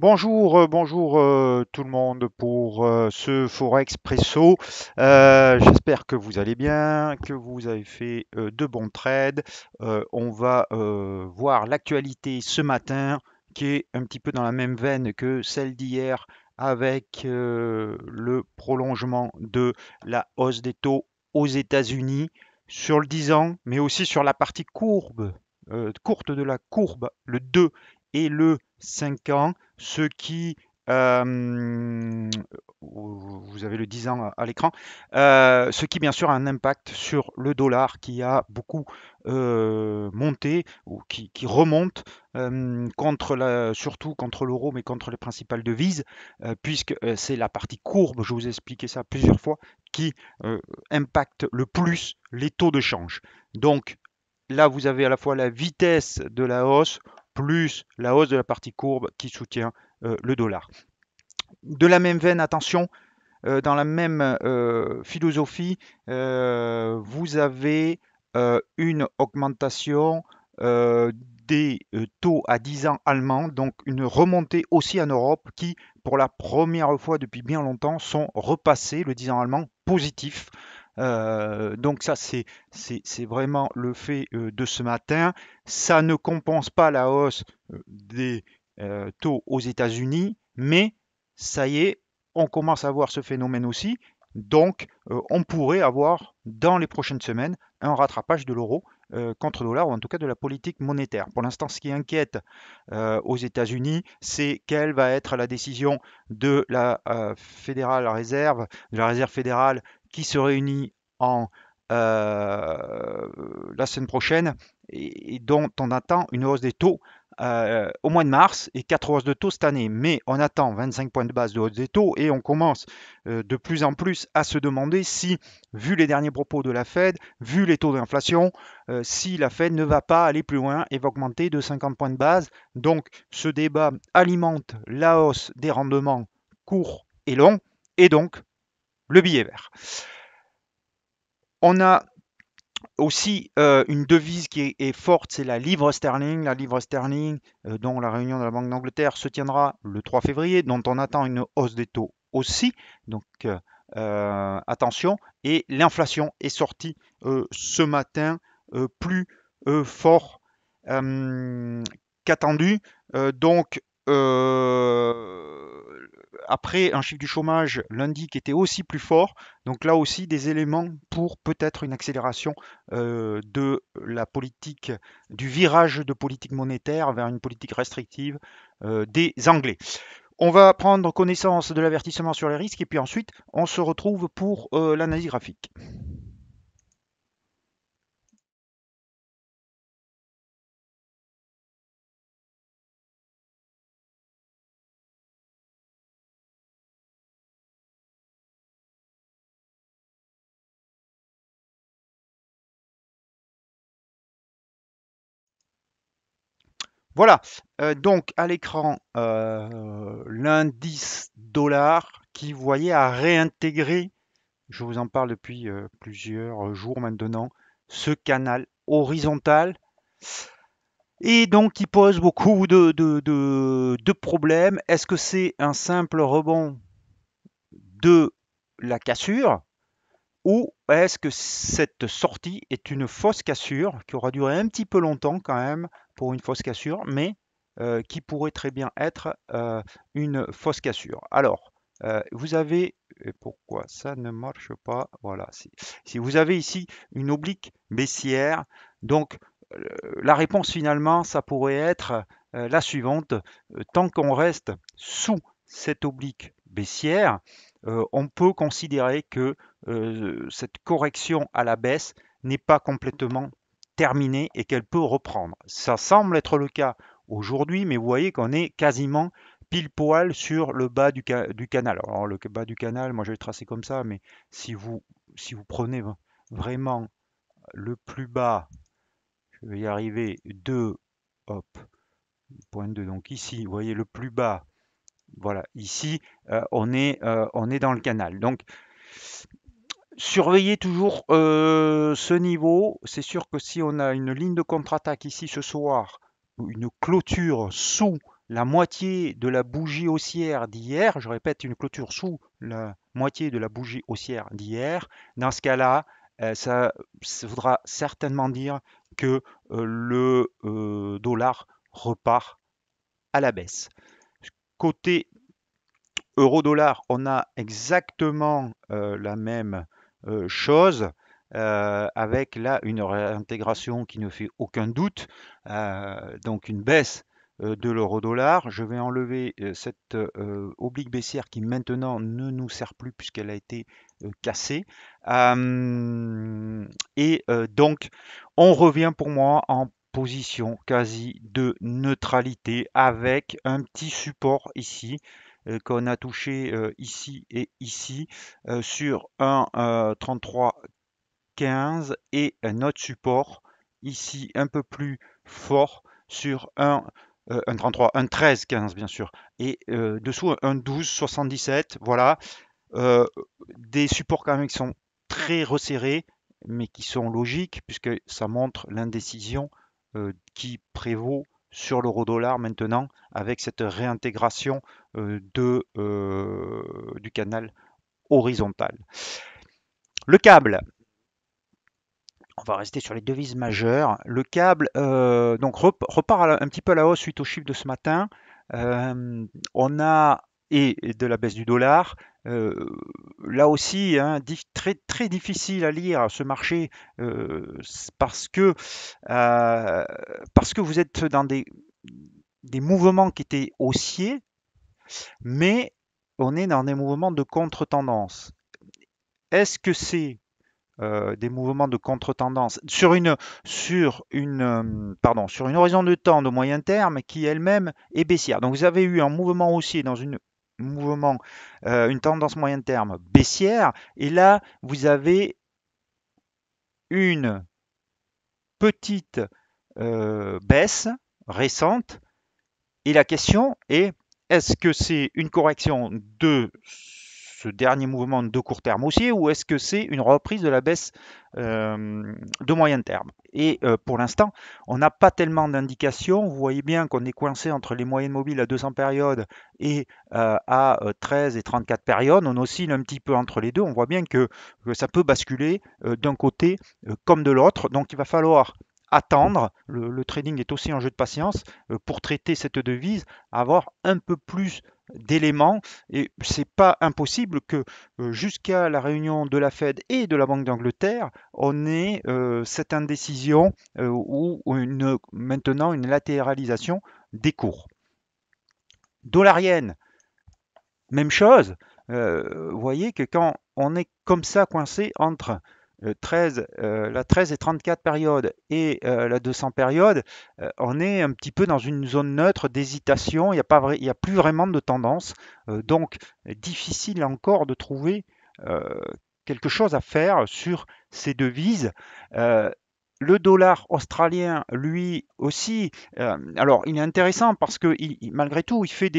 Bonjour tout le monde pour ce Forex Presso. J'espère que vous allez bien, que vous avez fait de bons trades. On va voir l'actualité ce matin qui est un petit peu dans la même veine que celle d'hier avec le prolongement de la hausse des taux aux États-Unis sur le 10 ans, mais aussi sur la partie courte de la courbe, le 2 et le 5 ans. Ce qui, vous avez le 10 ans à l'écran, ce qui bien sûr a un impact sur le dollar qui a beaucoup monté ou qui remonte surtout contre l'euro, mais contre les principales devises, puisque c'est la partie courbe, je vous ai expliqué ça plusieurs fois, qui impacte le plus les taux de change. Donc là, vous avez à la fois la vitesse de la hausse plus la hausse de la partie courbe qui soutient le dollar. De la même veine, attention, dans la même philosophie, vous avez une augmentation des taux à 10 ans allemands, donc une remontée aussi en Europe qui, pour la première fois depuis bien longtemps, sont repassés, le 10 ans allemand, positif. Donc ça, c'est vraiment le fait de ce matin. Ça ne compense pas la hausse des taux aux États-Unis, mais ça y est, on commence à voir ce phénomène aussi. Donc, on pourrait avoir dans les prochaines semaines un rattrapage de l'euro contre le dollar, ou en tout cas de la politique monétaire. Pour l'instant, ce qui inquiète aux États-Unis, c'est quelle va être la décision de la fédérale réserve, de la réserve fédérale qui se réunit en la semaine prochaine et dont on attend une hausse des taux au mois de mars et 4 hausses de taux cette année. Mais on attend 25 points de base de hausse des taux et on commence de plus en plus à se demander si, vu les derniers propos de la Fed, vu les taux d'inflation, si la Fed ne va pas aller plus loin et va augmenter de 50 points de base. Donc ce débat alimente la hausse des rendements courts et longs et donc le billet vert. On a aussi une devise qui est forte, c'est la livre sterling. La livre sterling, dont la réunion de la Banque d'Angleterre se tiendra le 3 février, dont on attend une hausse des taux aussi. Donc attention. Et l'inflation est sortie ce matin plus fort qu'attendu. Donc après un chiffre du chômage lundi qui était aussi plus fort, donc là aussi des éléments pour peut-être une accélération de la politique, du virage de politique monétaire vers une politique restrictive des Anglais. On va prendre connaissance de l'avertissement sur les risques et puis ensuite on se retrouve pour l'analyse graphique. Voilà, donc à l'écran, l'indice dollar qui, vous voyez, a réintégré, je vous en parle depuis plusieurs jours maintenant, ce canal horizontal et donc qui pose beaucoup de problèmes. Est-ce que c'est un simple rebond de la cassure ou est-ce que cette sortie est une fausse cassure qui aura duré un petit peu longtemps quand même pour une fausse cassure, mais qui pourrait très bien être une fausse cassure. Alors, vous avez, pourquoi ça ne marche pas? Voilà, si vous avez ici une oblique baissière, donc la réponse finalement, ça pourrait être la suivante. Tant qu'on reste sous cette oblique baissière, on peut considérer que cette correction à la baisse n'est pas complètement terminée et qu'elle peut reprendre. Ça semble être le cas aujourd'hui, mais vous voyez qu'on est quasiment pile poil sur le bas du canal. Alors le bas du canal, moi je vais le tracer comme ça, mais si vous prenez vraiment le plus bas, je vais y arriver, 2, hop, point 2, donc ici, vous voyez le plus bas, voilà, ici, on est dans le canal. Donc surveillez toujours ce niveau. C'est sûr que si on a une ligne de contre-attaque ici ce soir, ou une clôture sous la moitié de la bougie haussière d'hier, je répète, une clôture sous la moitié de la bougie haussière d'hier, dans ce cas-là, ça voudra certainement dire que le dollar repart à la baisse. Côté euro-dollar, on a exactement la même chose, avec là une réintégration qui ne fait aucun doute, donc une baisse de l'euro-dollar. Je vais enlever cette oblique baissière qui maintenant ne nous sert plus puisqu'elle a été cassée. Donc, on revient pour moi en position quasi de neutralité avec un petit support ici qu'on a touché ici et ici sur un 33,15 et un autre support ici un peu plus fort sur un 33, un 13,15 bien sûr, et dessous un 12,77. Voilà, euh, des supports quand même qui sont très resserrés, mais qui sont logiques puisque ça montre l'indécision qui prévaut sur l'euro-dollar maintenant avec cette réintégration du canal horizontal. Le câble, on va rester sur les devises majeures. Le câble donc repart un petit peu à la hausse suite au chiffre de ce matin. On a et de la baisse du dollar. Euh, Là aussi, hein, très, très difficile à lire ce marché parce euh, parce que vous êtes dans des mouvements qui étaient haussiers, mais on est dans des mouvements de contre-tendance. Est-ce que c'est des mouvements de contre-tendance sur une horizon de temps de moyen terme qui elle-même est baissière. Donc vous avez eu un mouvement haussier dans une tendance moyen terme baissière, et là vous avez une petite baisse récente. Et la question est, est-ce que c'est une correction de ce dernier mouvement de court terme haussier ou est-ce que c'est une reprise de la baisse de moyen terme? Et pour l'instant, on n'a pas tellement d'indications. Vous voyez bien qu'on est coincé entre les moyennes mobiles à 200 périodes et à 13 et 34 périodes. On oscille un petit peu entre les deux. On voit bien que ça peut basculer d'un côté comme de l'autre. Donc il va falloir attendre. Le trading est aussi un jeu de patience pour traiter cette devise, avoir un peu plus d'éléments. Et c'est pas impossible que jusqu'à la réunion de la Fed et de la Banque d'Angleterre, on ait cette indécision ou maintenant une latéralisation des cours. Dollarienne, même chose. Vous voyez que quand on est comme ça coincé entre la 13 et 34 période et la 200 période, on est un petit peu dans une zone neutre d'hésitation, il n'y a plus vraiment de tendance, donc difficile encore de trouver euh, quelque chose à faire sur ces devises. Euh, le dollar australien, lui aussi, alors il est intéressant parce que malgré tout, il fait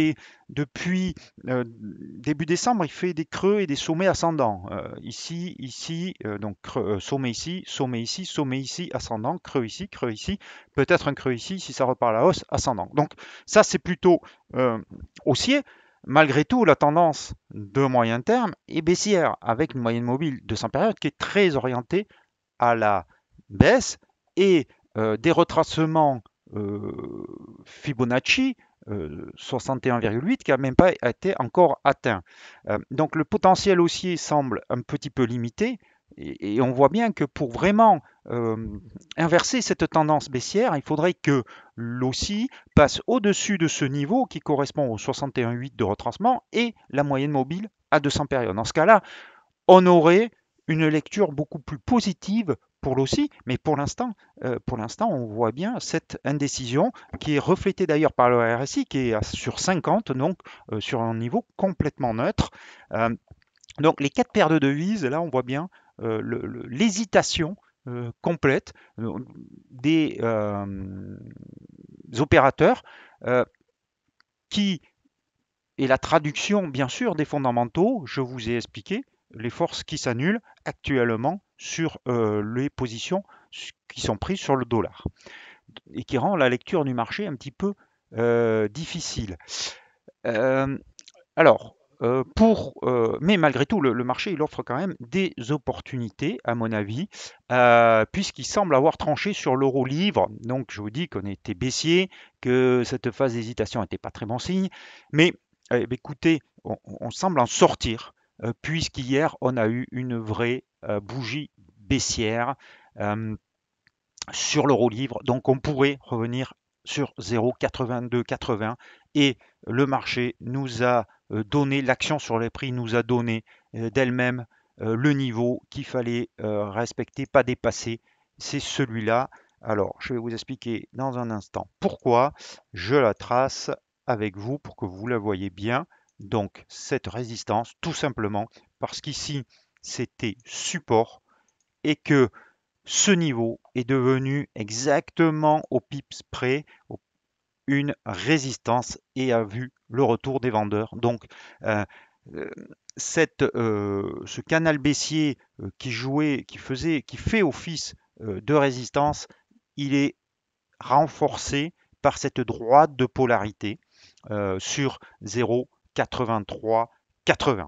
depuis début décembre, il fait des creux et des sommets ascendants. Ici, donc sommet ici, sommet ici, sommet ici, ascendant, creux ici, peut-être un creux ici si ça repart à la hausse, ascendant. Donc ça, c'est plutôt haussier. Malgré tout, la tendance de moyen terme est baissière avec une moyenne mobile de 100 périodes qui est très orientée à la baisse et des retracements Fibonacci 61,8 qui n'a même pas été encore atteint. Donc le potentiel haussier semble un petit peu limité et on voit bien que pour vraiment inverser cette tendance baissière, il faudrait que l'haussier passe au-dessus de ce niveau qui correspond au 61,8 de retracement et la moyenne mobile à 200 périodes. Dans ce cas-là, on aurait une lecture beaucoup plus positive pour l'OSI, mais pour l'instant, on voit bien cette indécision qui est reflétée d'ailleurs par le RSI qui est sur 50, donc sur un niveau complètement neutre. Donc les quatre paires de devises, là on voit bien l'hésitation complète des opérateurs qui est la traduction bien sûr des fondamentaux. Je vous ai expliqué les forces qui s'annulent actuellement sur les positions qui sont prises sur le dollar et qui rend la lecture du marché un petit peu difficile. Euh, mais malgré tout, le marché, il offre quand même des opportunités, à mon avis, puisqu'il semble avoir tranché sur l'euro-livre. Donc, je vous dis qu'on était baissier, que cette phase d'hésitation n'était pas très bon signe. Mais écoutez, on semble en sortir, puisqu'hier, on a eu une vraie bougie baissière. euh, sur l'euro-livre. Donc on pourrait revenir sur 0,8280 et le marché nous a donné, l'action sur les prix nous a donné d'elle-même le niveau qu'il fallait respecter, pas dépasser. C'est celui-là. Alors, je vais vous expliquer dans un instant pourquoi. Je la trace avec vous pour que vous la voyez bien. Donc, cette résistance, tout simplement parce qu'ici, c'était support et que ce niveau est devenu exactement au pips près une résistance et a vu le retour des vendeurs. Donc, euh, euh, ce canal baissier qui fait office de résistance, il est renforcé par cette droite de polarité sur 0,8380.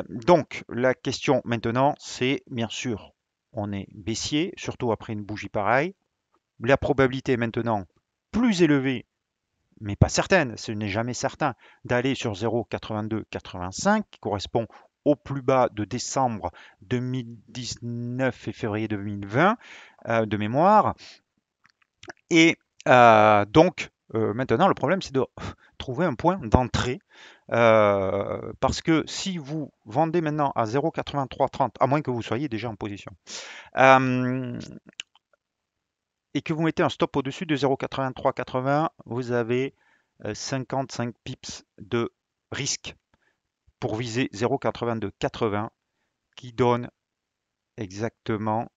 Donc, la question maintenant, c'est bien sûr, on est baissier, surtout après une bougie pareille. La probabilité est maintenant plus élevée, mais pas certaine, ce n'est jamais certain, d'aller sur 0,8285, qui correspond au plus bas de décembre 2019 et février 2020 de mémoire. Et donc, maintenant, le problème, c'est de trouver un point d'entrée. Parce que si vous vendez maintenant à 0,8330, à moins que vous soyez déjà en position, euh, et que vous mettez un stop au-dessus de 0,8380, vous avez 55 pips de risque pour viser 0,8280 qui donne exactement,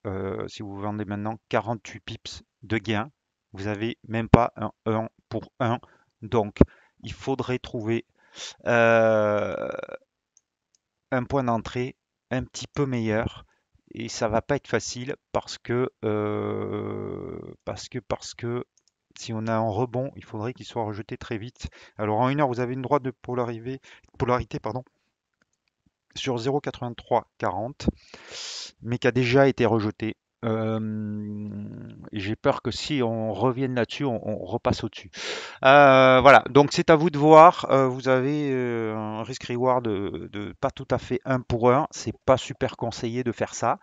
si vous vendez maintenant, 48 pips de gain. Vous n'avez même pas un 1 pour 1. Donc, il faudrait trouver euh, un point d'entrée un petit peu meilleur. Et ça va pas être facile parce que si on a un rebond, il faudrait qu'il soit rejeté très vite. Alors en une heure, vous avez une droite de polarité pardon, sur 0,8340, mais qui a déjà été rejeté. J'ai peur que si on revienne là-dessus, on repasse au-dessus. Voilà, donc c'est à vous de voir. Vous avez un risk-reward de pas tout à fait un pour un. C'est pas super conseillé de faire ça.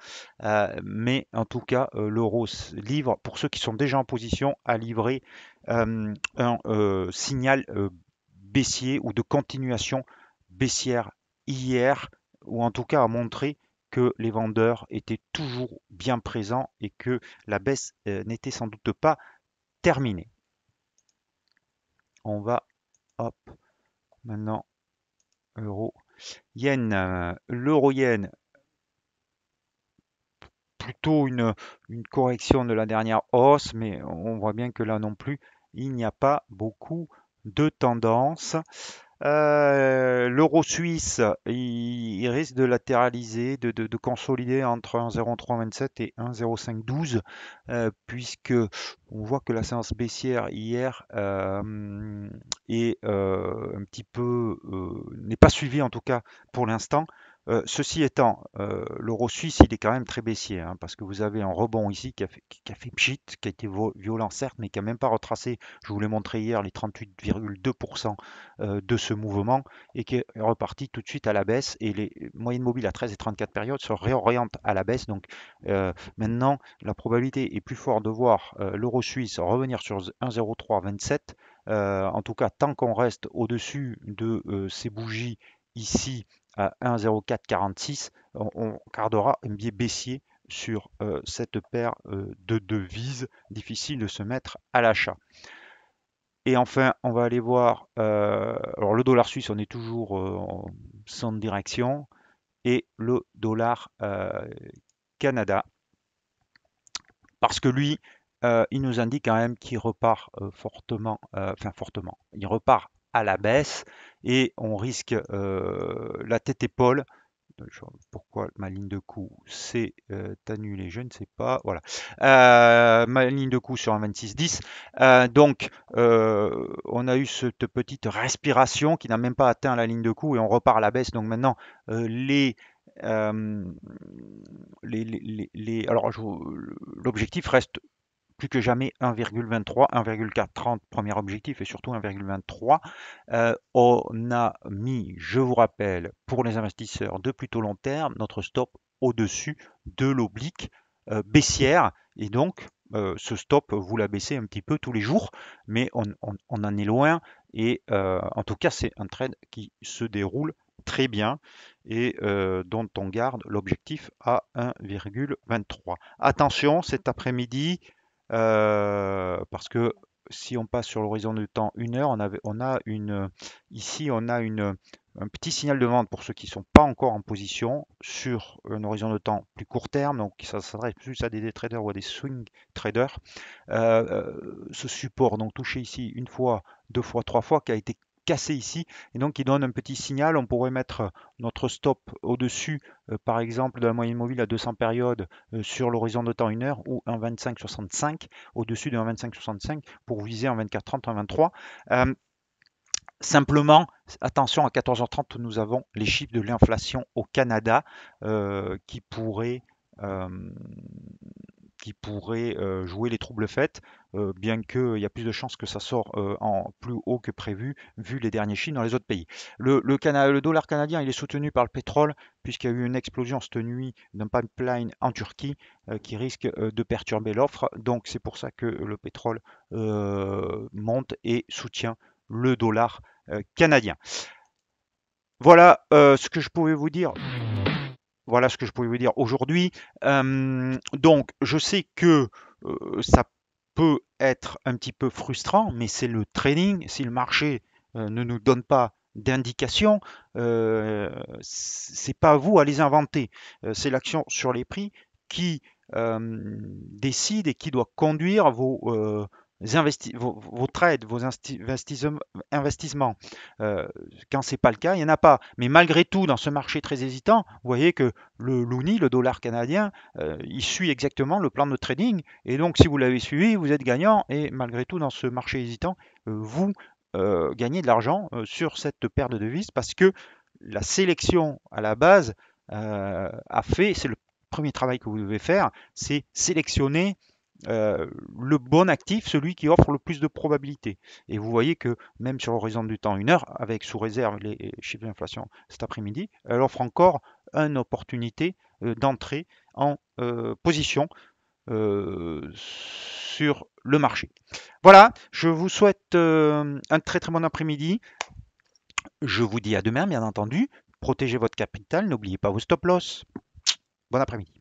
Mais en tout cas, l'euro livre, pour ceux qui sont déjà en position, à livrer un signal baissier ou de continuation baissière hier, ou en tout cas à montrer que les vendeurs étaient toujours bien présents et que la baisse n'était sans doute pas terminée. On va, hop, maintenant, euro, yen, l'euro-yen, plutôt une correction de la dernière hausse, mais on voit bien que là non plus, il n'y a pas beaucoup de tendance. L'euro suisse, il risque de latéraliser, de consolider entre 1,0327 et 1,0512, puisque on voit que la séance baissière hier est un petit peu n'est pas suivie en tout cas pour l'instant. Ceci étant, l'euro suisse, il est quand même très baissier, hein, parce que vous avez un rebond ici qui a fait pchit, qui a été violent certes, mais qui n'a même pas retracé, je vous l'ai montré hier, les 38,2% de ce mouvement et qui est reparti tout de suite à la baisse. Et les moyennes mobiles à 13 et 34 périodes se réorientent à la baisse. Donc maintenant, la probabilité est plus forte de voir l'euro suisse revenir sur 1,0327. En tout cas, tant qu'on reste au-dessus de ces bougies ici à 1,0446, on gardera un biais baissier sur cette paire de devises. Difficile de se mettre à l'achat. Et enfin, on va aller voir, alors le dollar suisse, on est toujours sans direction, et le dollar Canada, parce que lui, il nous indique quand même qu'il repart fortement, enfin fortement, il repart à la baisse, et on risque la tête-épaule pourquoi ma ligne de coup s'est annulée, je ne sais pas. Voilà. Ma ligne de coup sur un 26-10. Donc, on a eu cette petite respiration qui n'a même pas atteint la ligne de coup et on repart à la baisse. Donc maintenant, euh, alors l'objectif reste plus que jamais 1,23, 1,430 premier objectif et surtout 1,23. On a mis, je vous rappelle, pour les investisseurs de plutôt long terme, notre stop au-dessus de l'oblique baissière et donc ce stop, vous la baissez un petit peu tous les jours, mais on en est loin et en tout cas c'est un trade qui se déroule très bien et dont on garde l'objectif à 1,23. Attention, cet après-midi, parce que si on passe sur l'horizon de temps 1 heure, ici on a un petit signal de vente pour ceux qui ne sont pas encore en position sur un horizon de temps plus court terme, donc ça s'adresse plus à des day traders ou à des swing traders. Ce support donc touché ici une fois, deux fois, trois fois, qui a été cassé ici et donc il donne un petit signal. On pourrait mettre notre stop au-dessus, par exemple, de la moyenne mobile à 200 périodes sur l'horizon de temps 1 heure ou un 25,65 au-dessus d'un 25,65 pour viser un 24,30, un 23. Simplement, attention, à 14h30, nous avons les chiffres de l'inflation au Canada qui pourraient jouer les troubles faits, bien qu'il y a plus de chances que ça sort en plus haut que prévu, vu les derniers chiffres dans les autres pays. Le dollar canadien, il est soutenu par le pétrole, puisqu'il y a eu une explosion cette nuit d'un pipeline en Turquie qui risque de perturber l'offre. Donc c'est pour ça que le pétrole monte et soutient le dollar canadien. Voilà ce que je pouvais vous dire. Voilà ce que je pouvais vous dire aujourd'hui. Donc, je sais que ça peut être un petit peu frustrant, mais c'est le trading. Si le marché ne nous donne pas d'indications, c'est pas à vous à les inventer. C'est l'action sur les prix qui décide et qui doit conduire vos trades, vos investissements. Quand c'est pas le cas, il n'y en a pas. Mais malgré tout, dans ce marché très hésitant, vous voyez que le loonie, le dollar canadien, il suit exactement le plan de trading. Et donc, si vous l'avez suivi, vous êtes gagnant. Et malgré tout, dans ce marché hésitant, vous gagnez de l'argent sur cette paire de devises parce que la sélection à la base c'est le premier travail que vous devez faire, c'est sélectionner le bon actif, celui qui offre le plus de probabilités. Et vous voyez que même sur l'horizon du temps 1 heure, avec sous réserve les chiffres d'inflation cet après-midi, elle offre encore une opportunité d'entrée en position sur le marché. Voilà, je vous souhaite un très très bon après-midi. Je vous dis à demain, bien entendu. Protégez votre capital, n'oubliez pas vos stop loss. Bon après-midi.